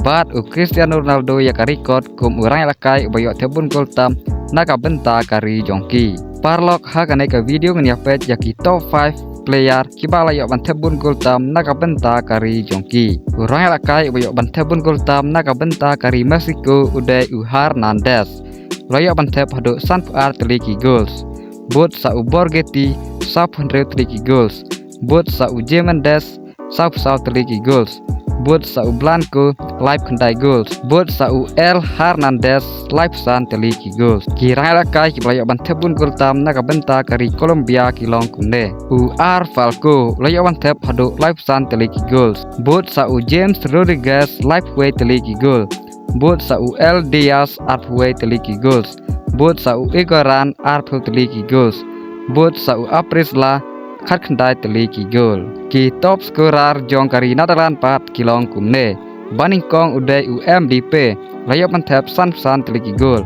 Bat Cristiano Ronaldo ya record kum urang lakai bayok tebun gol tam naga benta kari jongki. Parlok hakane ka video ngani apet yaki top 5 player kibala yok ban tebun gol tam naga benta kari jongki. Urang lakai bayok ban tebun gol tam naga benta kari Mexico uday Hernandez. Loyok ban teb hado san ar teliki goals. Bot sa Borgetti sa teliki goals. Bot sa Jemendes sa teliki goals. Bot sa Blanco live kendai goals. Bot sa El Hernandez live san teliki goals. Kirang lakai kibayok ban tebun gol tam naga benta kari Colombia kilong kumne. Ar Falco loyok ban teb hado live san teliki goals. Bot sa James Rodriguez live way teliki goal. Bot sa El Diaz art way teliki goals. Bot sa Igoran art teliki goals. Bot sa Aprisla khat kendai teliki goal. Ki top scorer jong kari Netherlands pat kilong kumne. Baning kong uday MDP layok mantap san teliki goal.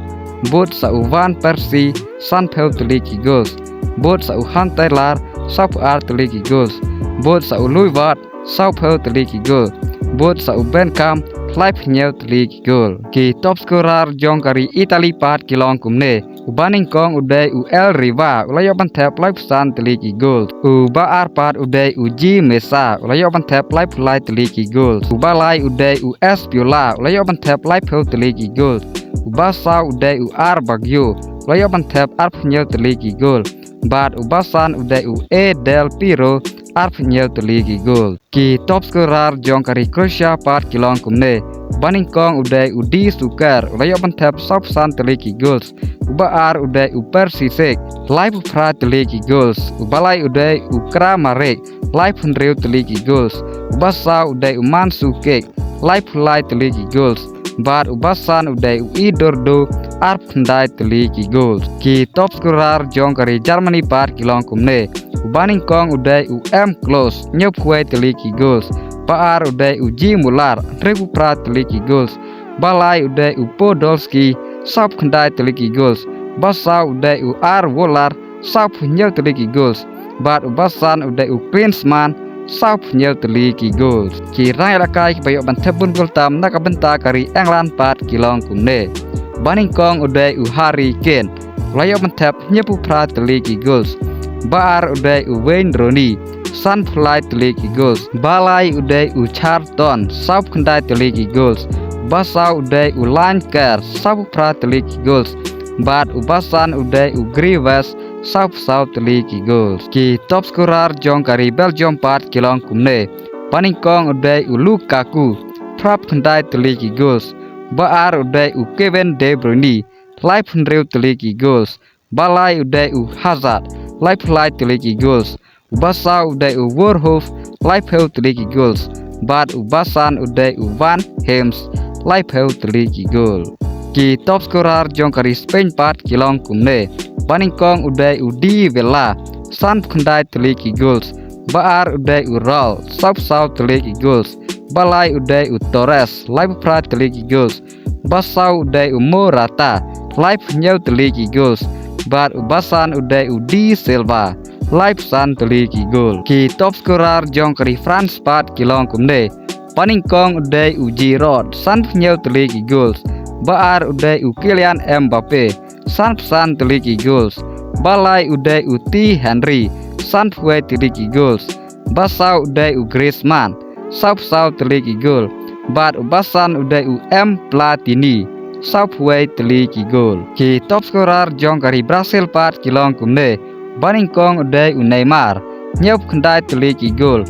Bot sa Van Persie san teliki goals. Bot sa Han Taylor sap art teliki goals. Bot sa Louis Watt sap teliki goal. Bot sa Benkham live nyel teliki goal. Ki top scorer jong kari Italy pat kilong kumne. Baning kong uday El Riva layok mantap live san teliki goal. Ba arpat uday G Mesa layok mantap live teliki goal. Balai uday Espiola layok mantap live teliki goal. Basa uday R Bagyo layok mantap arp nyel teliki goal. Bat ubasan uday E Del Piro arp nyel teliki goal. Ki top scorer jong kari Croatia pat kilong kumne. Baning kong uday Di Sukar layok mantap sop san teliki goals. Ar uday Persisek live pra teliki goals. Balai uday Kramarek live henreu teliki goals. Basa uday Mansukek live teliki goals. Bat ubasan uday Idordo arp kendai teliki goals. Ki top scorer jong kari Germany pat kilong kumne. Baning kong uday Close nyop way teliki goals. Ar uday G Mular rebu pra teliki goals. Balai uday Podolski sap kendai teliki goals. Basa uday R Wolar sap nyel teliki goals. Bat ubasan uday Klinsmann sap nyel teliki goals. Kirang lakai bayok ban tebun gol tam naga benta kari England pat kilong kumne. Baning kong uday Harry Kane layok mentep nyepu pra teliki goals. Bar uday Wayne Rooney san fly teliki goals. Balai uday Charlton sap kendai teliki goals. Basa uday Lancashire sap pra teliki goals. Bat ubasan uday Grievous sap teliki goals. Ki top scorer jong kari Belgium pat kilong kumne. Paning kong uday Lukaku prap kendai teliki goals. Bar uday Kevin De Bruyne live henreu teliki goals. Balai uday Hazard live teliki goals. Basa uday Warhoof live teliki goals. Bat ubasan uday Van Hems live teliki goal. Ki top scorer jong kari Spain pat kilong kumne. Baning kong uday Di Villa san kendai teliki goals. Bar uday Raul sap teliki goals. Balai uday Torres live pra teliki goals. Basa uday Morata live nyel teliki goals. Bat ubasan uday Di Silva live san teliki goal. Ki top scorer jong kari France pat kilong kumne. Paning kong uday Giroud san nyel teliki goals. Bar uday Kylian Mbappe san teliki goals. Balai uday T Henry san teliki goals. Basa uday Griezmann sap teliki goal. Bat ubasan uday Platini sap teliki goal. Ki top scorer jong kari Brazil pat kilong kumne. Baning kong uday Neymar nyop kendai teliki goal.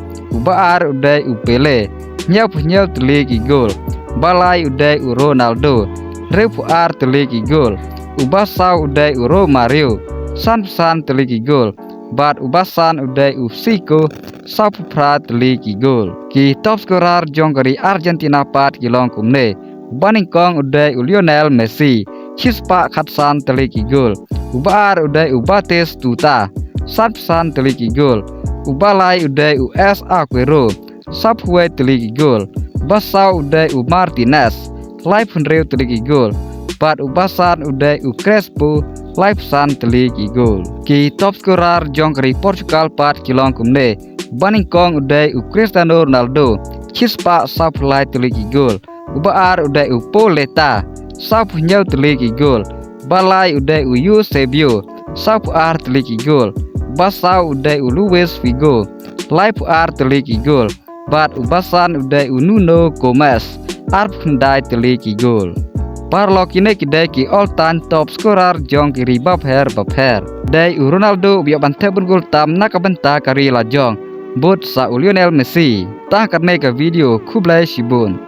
Bar uday Pele nyop nyel teliki goal. Balai uday Ronaldo repu ar teliki goal. Ubasa uday Romario san teliki goal. Bat ubasan uday Zico sap pra teliki goal. Ki top scorer jong kari Argentina pat kilong kumne. Baning kong uday Lionel Messi chispa khatsan teliki goal. Bar uday Batistuta san teliki goal. Balai uday Aguero sap teliki goal. Basa uday Martinez live henreu teliki goal. Bat ubasan uday Crespo live san teliki goal. Ki top scorer jong kari Portugal pat kilong kumne. Baning kong uday Cristiano Ronaldo chispa sap teliki goal. Ubaar udai Poleta, sapu nyau teliki gol. Balai udai Eusebio, sapu ar teliki gol. Basau udai Luis Figo, laipu ar teliki gol. Bat ubasan udai Nuno Gomez, arp hendai teliki gol. Parlok ini kidai ki all time top scorer jong kiri babher. Dai Ronaldo biak bantebun gol tam nakabenta kari la jong. Bot sa Lionel Messi. Tah karne ka video kublai shibun.